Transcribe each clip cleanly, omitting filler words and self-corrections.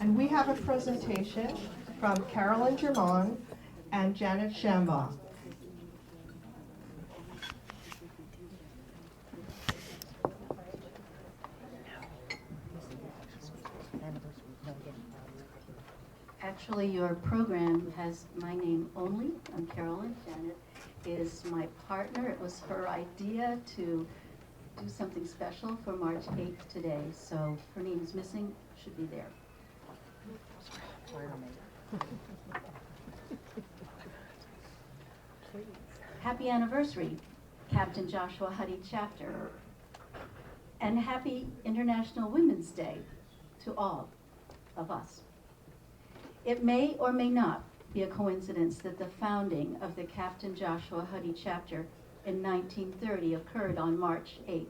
And we have a presentation from Carolyn Germond and Janet Shambaugh. Actually, your program has my name only. I'm Carolyn. Janet is my partner. It was her idea to do something special for March 8th today. So her name is missing, should be there. Happy anniversary, Captain Joshua Huddy Chapter. And happy International Women's Day to all of us. It may or may not be a coincidence that the founding of the Captain Joshua Huddy Chapter in 1930 occurred on March 8th,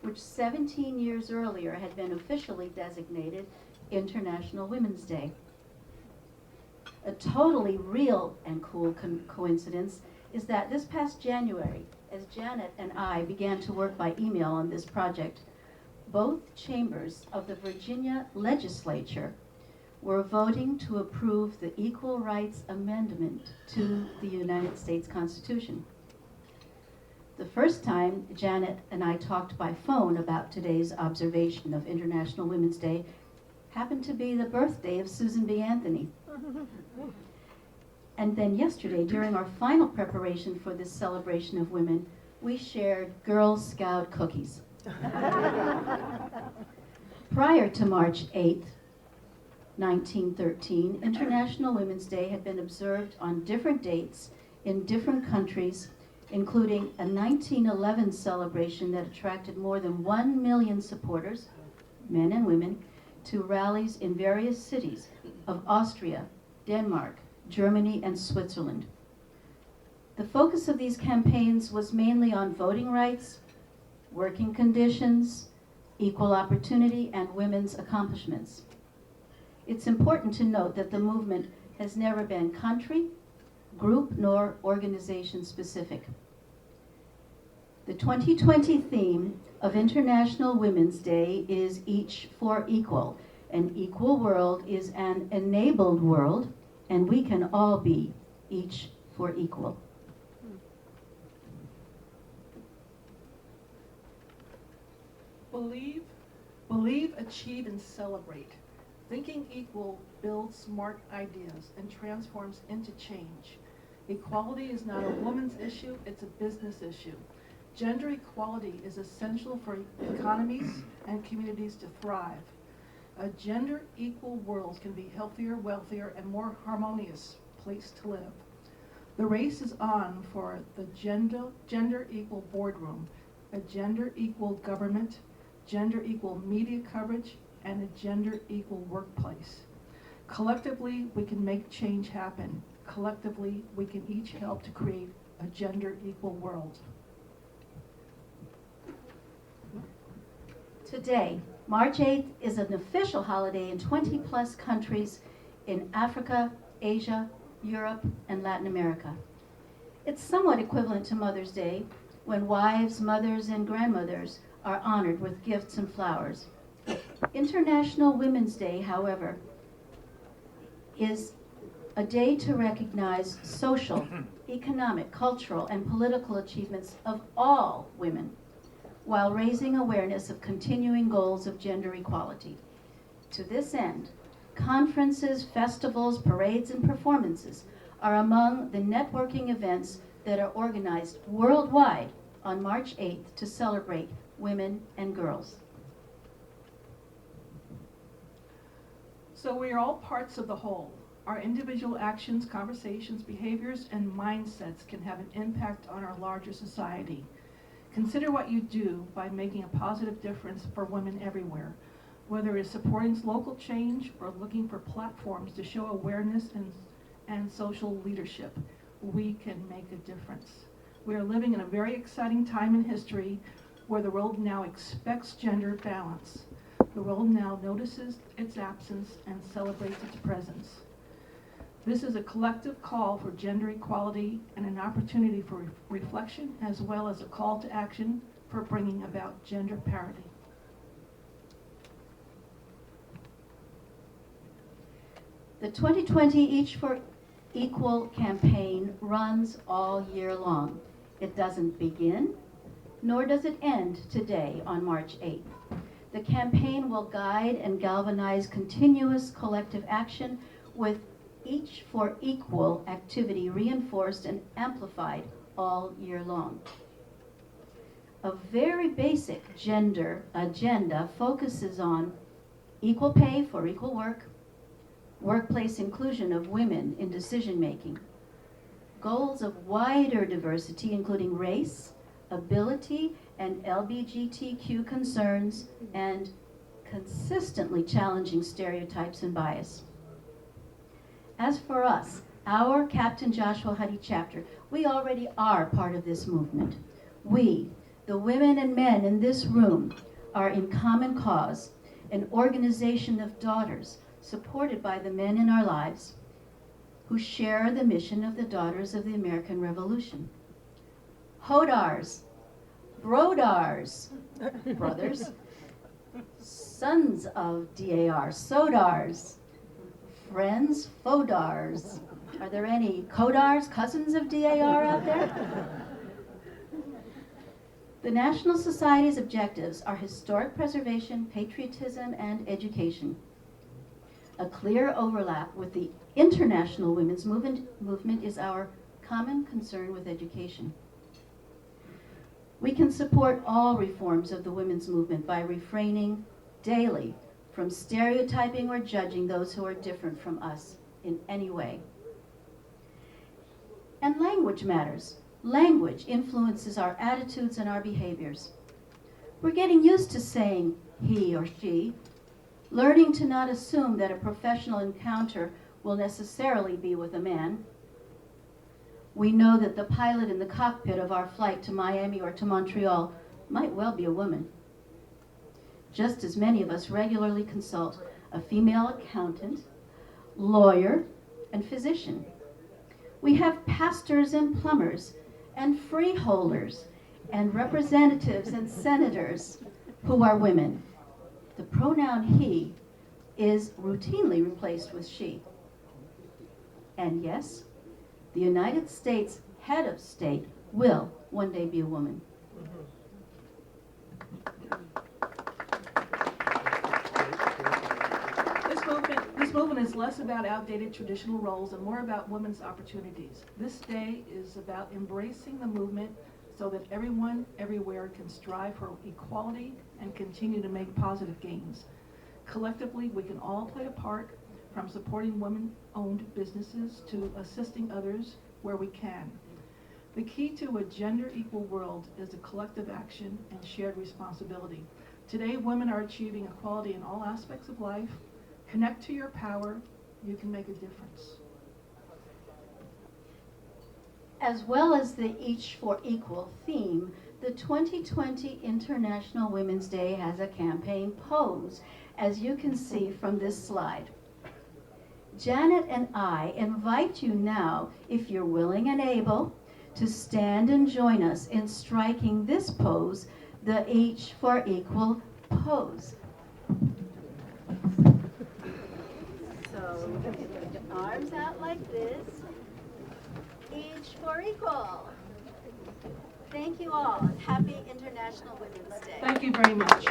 which 17 years earlier had been officially designated International Women's Day. A totally real and cool coincidence is that this past January, as Janet and I began to work by email on this project, both chambers of the Virginia legislature were voting to approve the Equal Rights Amendment to the United States Constitution. The first time Janet and I talked by phone about today's observation of International Women's Day happened to be the birthday of Susan B. Anthony. And then yesterday, during our final preparation for this celebration of women, we shared Girl Scout cookies. Prior to March 8th, 1913, International Women's Day had been observed on different dates in different countries, including a 1911 celebration that attracted more than 1 million supporters, men and women, to rallies in various cities of Austria, Denmark, Germany, and Switzerland. The focus of these campaigns was mainly on voting rights, working conditions, equal opportunity, and women's accomplishments. It's important to note that the movement has never been country, group, nor organization specific. The 2020 theme of International Women's Day is Each for Equal. An equal world is an enabled world, and we can all be each for equal. Believe, achieve, and celebrate. Thinking equal builds smart ideas and transforms into change. Equality is not a woman's issue, it's a business issue. Gender equality is essential for economies and communities to thrive. A gender equal world can be healthier, wealthier, and more harmonious place to live. The race is on for the gender equal boardroom, a gender equal government, gender equal media coverage, and a gender equal workplace. Collectively, we can make change happen. Collectively, we can each help to create a gender equal world. Today, March 8th, is an official holiday in 20+ countries in Africa, Asia, Europe, and Latin America. It's somewhat equivalent to Mother's Day, when wives, mothers, and grandmothers are honored with gifts and flowers. International Women's Day, however, is a day to recognize social, economic, cultural, and political achievements of all women, while raising awareness of continuing goals of gender equality. To this end, conferences, festivals, parades, and performances are among the networking events that are organized worldwide on March 8th to celebrate women and girls. So we are all parts of the whole. Our individual actions, conversations, behaviors, and mindsets can have an impact on our larger society. Consider what you do by making a positive difference for women everywhere, whether it's supporting local change or looking for platforms to show awareness and social leadership. We can make a difference. We are living in a very exciting time in history where the world now expects gender balance. The world now notices its absence and celebrates its presence. This is a collective call for gender equality and an opportunity for reflection, as well as a call to action for bringing about gender parity. The 2020 Each for Equal campaign runs all year long. It doesn't begin, nor does it end today on March 8th. The campaign will guide and galvanize continuous collective action with Each for Equal activity reinforced and amplified all year long. A very basic gender agenda focuses on equal pay for equal work, workplace inclusion of women in decision-making, goals of wider diversity including race, ability, and LGBTQ concerns, and consistently challenging stereotypes and bias. As for us, our Captain Joshua Huddy chapter, we already are part of this movement. We, the women and men in this room, are in common cause, an organization of daughters supported by the men in our lives who share the mission of the Daughters of the American Revolution. Hodars, Brodars, brothers, sons of DAR, Sodars, friends, Fodars. Are there any Kodars, cousins of DAR out there? The National Society's objectives are historic preservation, patriotism, and education. A clear overlap with the international women's movement is our common concern with education. We can support all reforms of the women's movement by refraining daily from stereotyping or judging those who are different from us in any way. And language matters. Language influences our attitudes and our behaviors. We're getting used to saying he or she, learning to not assume that a professional encounter will necessarily be with a man. We know that the pilot in the cockpit of our flight to Miami or to Montreal might well be a woman. Just as many of us regularly consult a female accountant, lawyer, and physician. We have pastors and plumbers and freeholders and representatives and senators who are women. The pronoun he is routinely replaced with she. And yes, the United States head of state will one day be a woman. This movement is less about outdated traditional roles and more about women's opportunities. This day is about embracing the movement so that everyone, everywhere can strive for equality and continue to make positive gains. Collectively, we can all play a part, from supporting women-owned businesses to assisting others where we can. The key to a gender-equal world is a collective action and shared responsibility. Today, women are achieving equality in all aspects of life. Connect to your power, you can make a difference. As well as the Each for Equal theme, the 2020 International Women's Day has a campaign pose, as you can see from this slide. Janet and I invite you now, if you're willing and able, to stand and join us in striking this pose, the Each for Equal pose. So, arms out like this. Each for Equal. Thank you all, and happy International Women's Day. Thank you very much.